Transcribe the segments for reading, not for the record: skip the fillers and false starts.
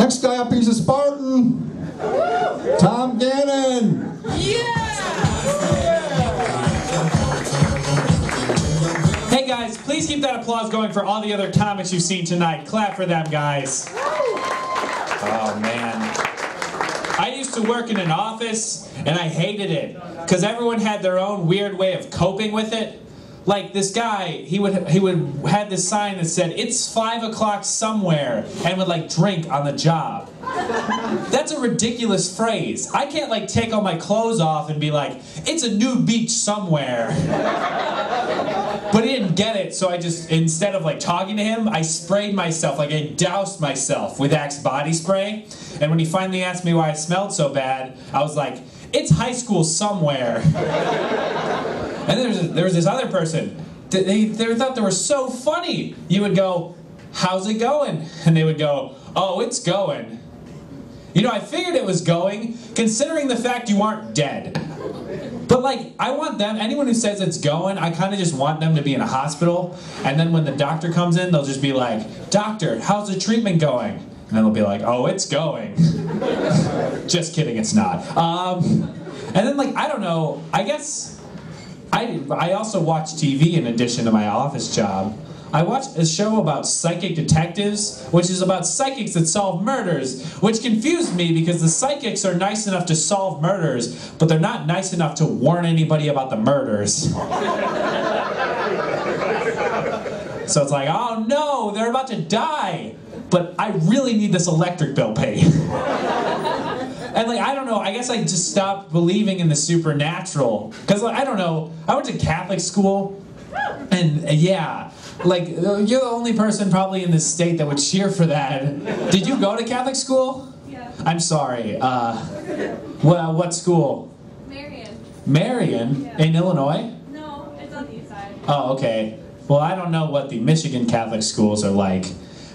Next guy up, he's a Spartan. Tom Gannon. Hey guys, please keep that applause going for all the other comics you've seen tonight. Clap for them, guys. Oh man. I used to work in an office and I hated it because everyone had their own weird way of coping with it. Like this guy, he would have this sign that said, "It's 5 o'clock somewhere," and would like drink on the job. That's a ridiculous phrase. I can't like take all my clothes off and be like, "It's a nude beach somewhere." But he didn't get it, so I just, instead of like talking to him, I sprayed myself, like I doused myself with Axe body spray. And when he finally asked me why I smelled so bad, I was like, "It's high school somewhere." And then there was this other person. They thought they were so funny. You would go, "How's it going?" And they would go, "Oh, it's going." You know, I figured it was going, considering the fact you aren't dead. But like, I want them, anyone who says it's going, I kind of just want them to be in a hospital. And then when the doctor comes in, they'll just be like, "Doctor, how's the treatment going?" And then they'll be like, "Oh, it's going." Just kidding, it's not. And then like, I don't know, I guess, I also watch TV in addition to my office job. I watched a show about psychic detectives, which is about psychics that solve murders, which confused me because the psychics are nice enough to solve murders, but they're not nice enough to warn anybody about the murders. So it's like, oh no, they're about to die, but I really need this electric bill paid. And like, I don't know, I guess I just stopped believing in the supernatural. Because like, I don't know, I went to Catholic school, and yeah, like, you're the only person probably in this state that would cheer for that. Did you go to Catholic school? Yeah. I'm sorry. What school? Marion. Marion? Yeah. In Illinois? No, it's on the east side. Oh, okay. Well, I don't know what the Michigan Catholic schools are like.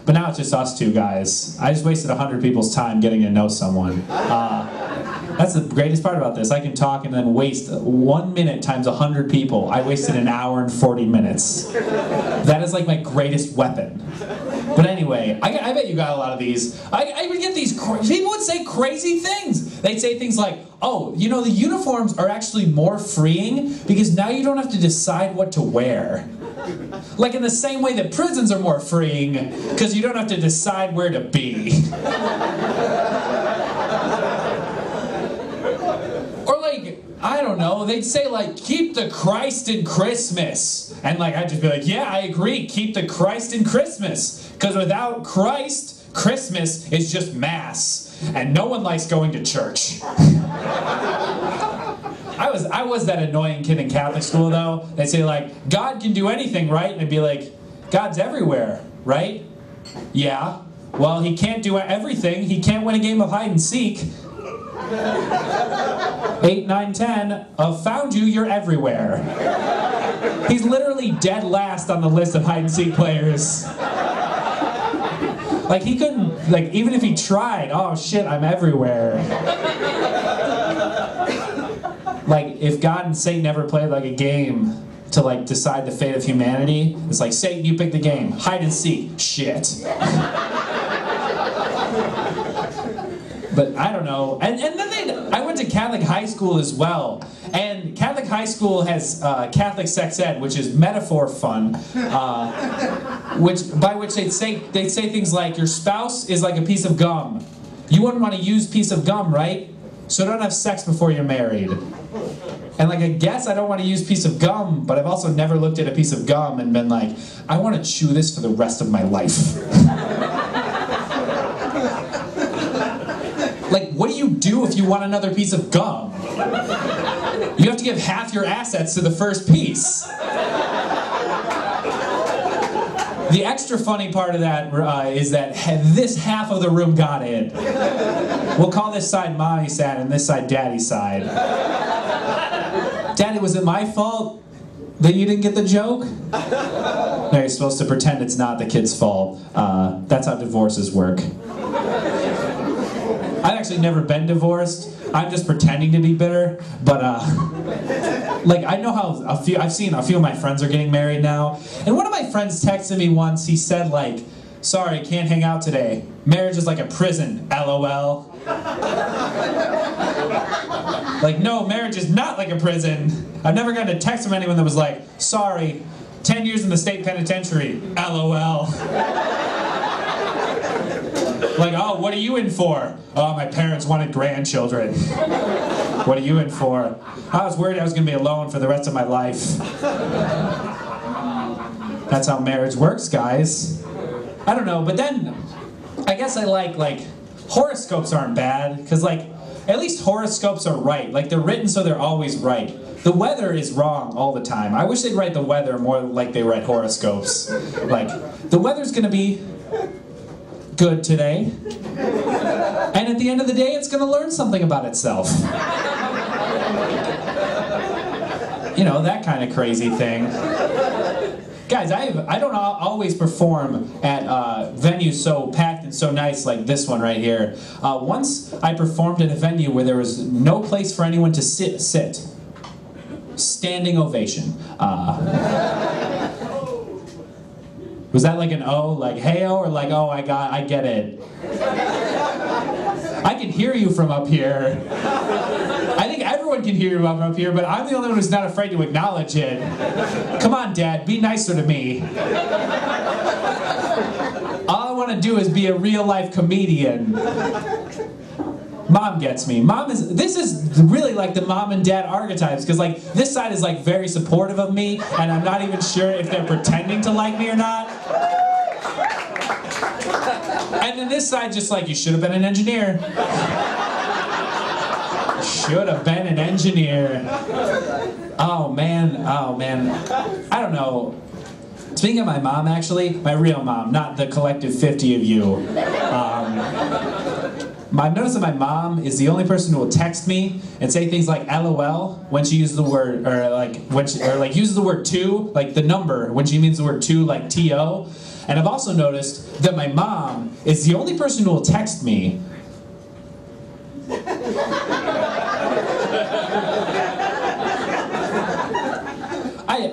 But now it's just us two guys. I just wasted 100 people's time getting to know someone. That's the greatest part about this. I can talk and then waste 1 minute times 100 people. I wasted an hour and 40 minutes. That is like my greatest weapon. But anyway, I bet you got a lot of these. I would get these, people would say crazy things. They'd say things like, "Oh, you know, the uniforms are actually more freeing because now you don't have to decide what to wear." Like in the same way that prisons are more freeing because you don't have to decide where to be. Or like, I don't know, they'd say like, "Keep the Christ in Christmas." And like, I'd just be like, "Yeah, I agree, keep the Christ in Christmas. Because without Christ, Christmas is just mass. And no one likes going to church." I was that annoying kid in Catholic school though. They'd say like, "God can do anything, right?" And I'd be like, "God's everywhere, right?" "Yeah. Well, he can't do everything. He can't win a game of hide and seek." 8, 9, 10, found you, you're everywhere. He's literally dead last on the list of hide and seek players. Like he couldn't, like even if he tried, oh shit, I'm everywhere. Like if God and Satan ever played like a game to like decide the fate of humanity, it's like, "Satan, you pick the game. Hide and seek. Shit." But I don't know. And then I went to Catholic high school as well. And Catholic high school has Catholic sex ed, which is metaphor fun. By which they'd say things like, "Your spouse is like a piece of gum. You wouldn't want to use piece of gum, right? So don't have sex before you're married." And like, I guess I don't want to use piece of gum, but I've also never looked at a piece of gum and been like, "I want to chew this for the rest of my life." Like, what do you do if you want another piece of gum? You have to give half your assets to the first piece. The extra funny part of that is that this half of the room got in. We'll call this side mommy side and this side daddy side. Daddy, was it my fault that you didn't get the joke? No, you're supposed to pretend it's not the kid's fault. That's how divorces work. I've actually never been divorced. I'm just pretending to be bitter. But like, I know how I've seen a few of my friends are getting married now. And one of my friends texted me once. He said like, sorry, can't hang out today. Marriage is like a prison, LOL. Like, no, marriage is not like a prison. I've never gotten a text from anyone that was like, sorry, 10 years in the state penitentiary, LOL. Like, oh, what are you in for? Oh, my parents wanted grandchildren. What are you in for? I was worried I was going to be alone for the rest of my life. That's how marriage works, guys. I don't know, but then I guess I like horoscopes aren't bad, because like at least horoscopes are right. Like they're written so they're always right. The weather is wrong all the time. I wish they'd write the weather more like they write horoscopes. Like the weather's gonna be good today, and at the end of the day it's gonna learn something about itself. You know, that kind of crazy thing. Guys, I don't always perform at venues so packed and so nice like this one right here. Once I performed at a venue where there was no place for anyone to sit. Standing ovation. Was that like an O, like hey-o, or like oh I get it? I can hear you from up here. I think everyone can hear you from up here, but I'm the only one who's not afraid to acknowledge it. Come on, Dad, be nicer to me. All I want to do is be a real-life comedian. Mom gets me. This is really like the mom and dad archetypes, because like this side is like very supportive of me, and I'm not even sure if they're pretending to like me or not. And then this side just like, you should have been an engineer. Should have been an engineer. Oh man. I don't know. Speaking of my mom, actually, my real mom, not the collective 50 of you. I've noticed that my mom is the only person who will text me and say things like LOL when she uses the word, or uses the word to, like the number, when she means the word to, like TO. And I've also noticed that my mom is the only person who will text me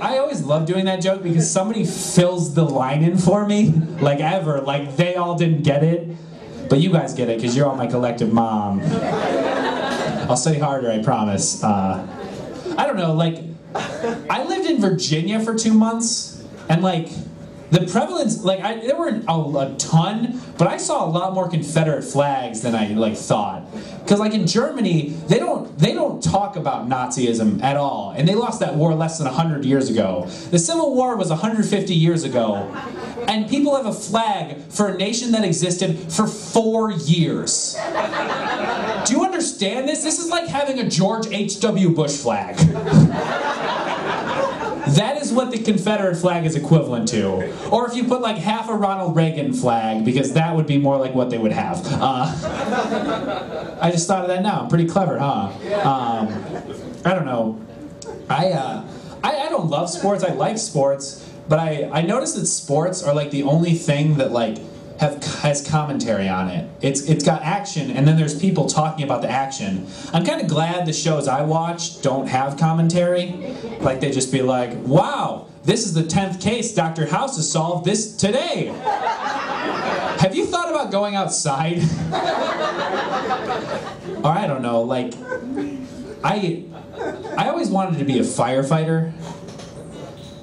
I always love doing that joke because somebody fills the line in for me, like ever, like they all didn't get it. But you guys get it, because you're all my collective mom. I'll study harder, I promise. I don't know, like, I lived in Virginia for 2 months, and like, the prevalence, like, there weren't a ton, but I saw a lot more Confederate flags than I, like, thought. Because, like, in Germany, they don't talk about Nazism at all, and they lost that war less than 100 years ago. The Civil War was 150 years ago, and people have a flag for a nation that existed for 4 years. Do you understand this? This is like having a George H.W. Bush flag. That is what the Confederate flag is equivalent to. Or if you put like half a Ronald Reagan flag, because that would be more like what they would have. I just thought of that now. I'm pretty clever, huh? I don't know. I don't love sports. I like sports, but I noticed that sports are like the only thing that like has commentary on it. It's got action, and then there's people talking about the action. I'm kind of glad the shows I watch don't have commentary. Like they just be like, wow, this is the 10th case Dr. House has solved this today. Have you thought about going outside? Or I don't know, like, I always wanted to be a firefighter.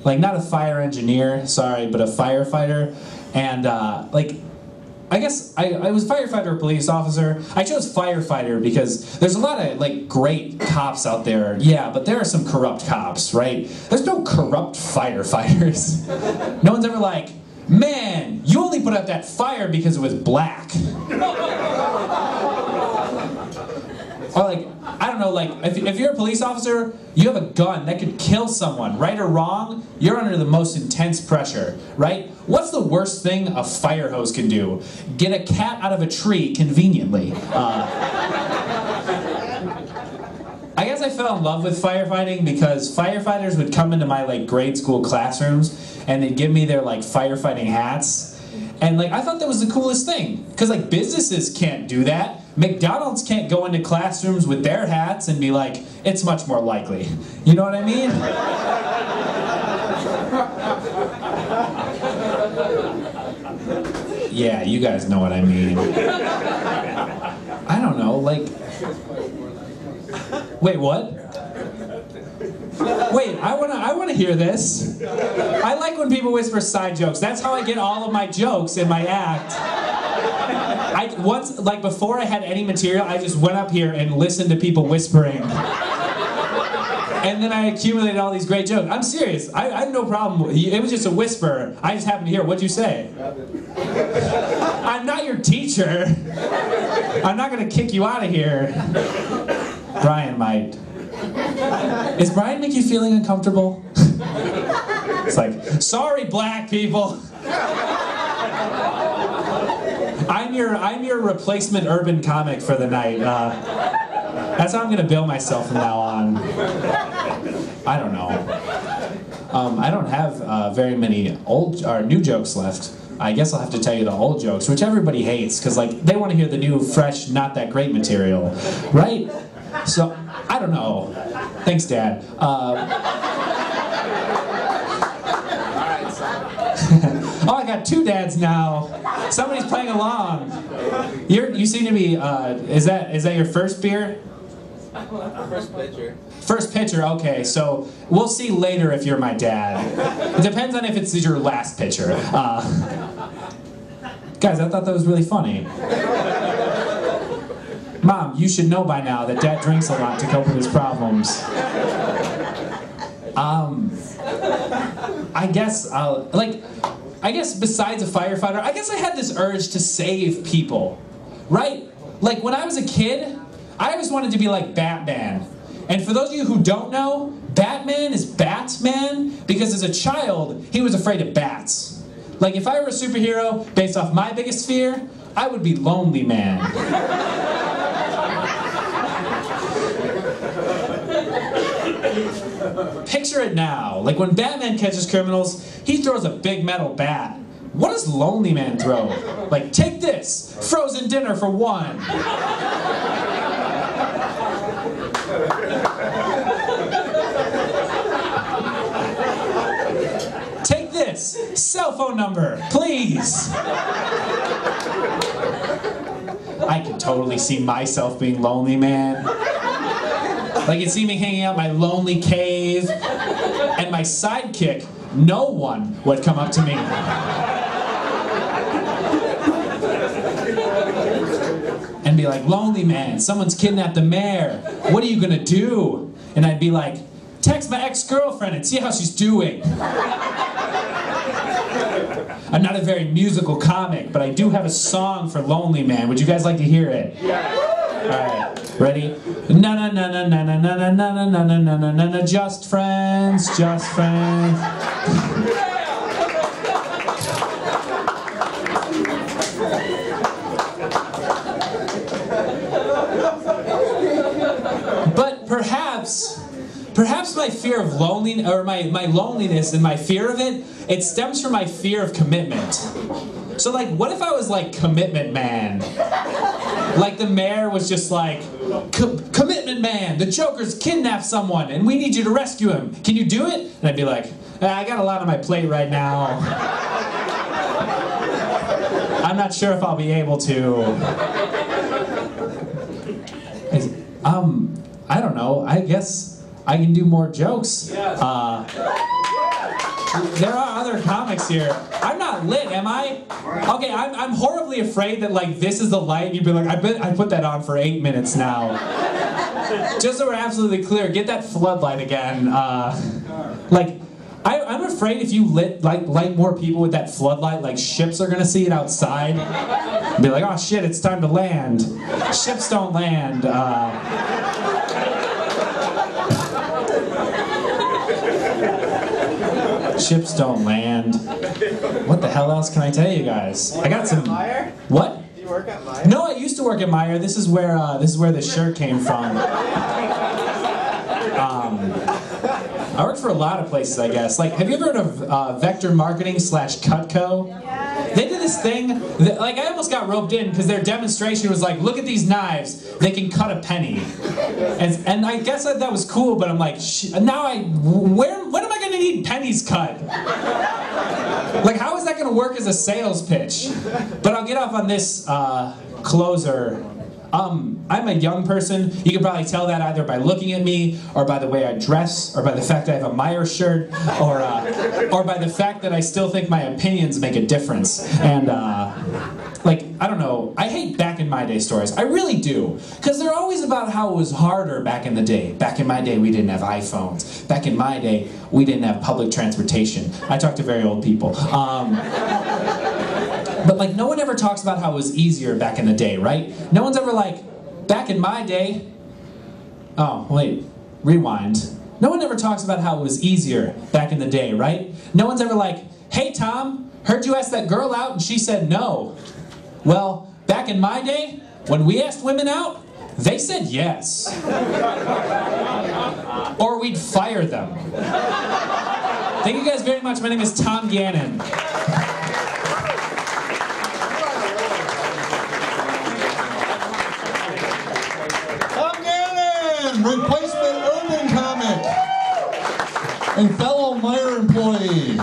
Like, not a fire engineer, sorry, but a firefighter. And, like, I guess I was firefighter or police officer. I chose firefighter because there's a lot of, like, great cops out there. Yeah, but there are some corrupt cops, right? There's no corrupt firefighters. No one's ever like, man, you only put out that fire because it was black. Or like, I don't know, like, if you're a police officer, you have a gun that could kill someone, right or wrong, you're under the most intense pressure, right? What's the worst thing a fire hose can do? Get a cat out of a tree conveniently. I guess I fell in love with firefighting because firefighters would come into my, like, grade school classrooms and they'd give me their, like, firefighting hats. And, like, I thought that was the coolest thing. Because, like, businesses can't do that. McDonald's can't go into classrooms with their hats and be like, it's much more likely. You know what I mean? Yeah, you guys know what I mean. I don't know, like... Wait, what? Wait, I wanna hear this. I like when people whisper side jokes. That's how I get all of my jokes in my act. Once, like before I had any material, I just went up here and listened to people whispering. And then I accumulated all these great jokes. I'm serious. I have no problem. It was just a whisper. I just happened to hear. What'd you say? I'm not your teacher. I'm not going to kick you out of here. Brian might. Is Brian make you feeling uncomfortable? It's like, sorry, black people. I'm your replacement urban comic for the night. That's how I'm gonna bill myself from now on. I don't know. I don't have very many old or new jokes left. I guess I'll have to tell you the old jokes, which everybody hates, because like they want to hear the new, fresh, not that great material, right? So I don't know. Thanks, Dad. Oh, I got two dads now. Somebody's playing along. You seem to be. Is that your first beer? First pitcher. First pitcher. Okay, so we'll see later if you're my dad. It depends on if it's your last pitcher. Guys, I thought that was really funny. Mom, you should know by now that Dad drinks a lot to cope with his problems. I guess besides a firefighter, I guess I had this urge to save people, right? Like when I was a kid, I always wanted to be like Batman. And for those of you who don't know, Batman is Batsman because as a child, he was afraid of bats. Like if I were a superhero based off my biggest fear, I would be Lonely Man. Picture it now, like when Batman catches criminals, he throws a big metal bat. What does Lonely Man throw? Like, take this, frozen dinner for one. Take this, cell phone number, please. I can totally see myself being Lonely Man. Like, you see me hanging out in my lonely cave, and my sidekick, no one would come up to me. And be like, Lonely Man, someone's kidnapped the mayor. What are you gonna do? And I'd be like, text my ex-girlfriend and see how she's doing. I'm not a very musical comic, but I do have a song for Lonely Man. Would you guys like to hear it? Yeah. Alright, ready? Na na na na na na na na na na na na na na na, just friends, just friends. But perhaps my fear of loneliness, or my loneliness and my fear of it, it stems from my fear of commitment. So like, what if I was like Commitment Man? Like the mayor was just like, Commitment Man, the Joker's kidnapped someone and we need you to rescue him. Can you do it? And I'd be like, I got a lot on my plate right now. I'm not sure if I'll be able to. I don't know, I guess I can do more jokes. There are other comics here. I'm not lit, am I? Okay, I'm horribly afraid that like this is the light and you'd be like, I bet I put that on for 8 minutes now. Just so we're absolutely clear, get that floodlight again. Like, I'm afraid if you light more people with that floodlight, like ships are gonna see it outside. Be like, oh shit, it's time to land. Ships don't land. Ships don't land. What the hell else can I tell you guys? I got some. What? Do you work at Meyer? No, I used to work at Meyer. This is where this shirt came from. I worked for a lot of places, I guess. Like, have you ever heard of Vector Marketing / Cutco? Yeah. They did this thing that, like, I almost got roped in because their demonstration was like, look at these knives, they can cut a penny. And I guess that was cool, but I'm like, now when am I going to need pennies cut? Like, how is that going to work as a sales pitch? But I'll get off on this closer. I'm a young person. You can probably tell that either by looking at me, or by the way I dress, or by the fact I have a Myers shirt, or by the fact that I still think my opinions make a difference. And like, I don't know, I hate back in my day stories. I really do. Because they're always about how it was harder back in the day. Back in my day, we didn't have iPhones. Back in my day, we didn't have public transportation. I talk to very old people. But like, no one ever talks about how it was easier back in the day, right? No one's ever like, back in my day... Oh, wait, rewind. No one ever talks about how it was easier back in the day, right? No one's ever like, hey Tom, heard you asked that girl out and she said no. Well, back in my day, when we asked women out, they said yes. Or we'd fire them. Thank you guys very much. My name is Tom Gannon. Tom Gannon, replacement urban comic and fellow Meyer employee.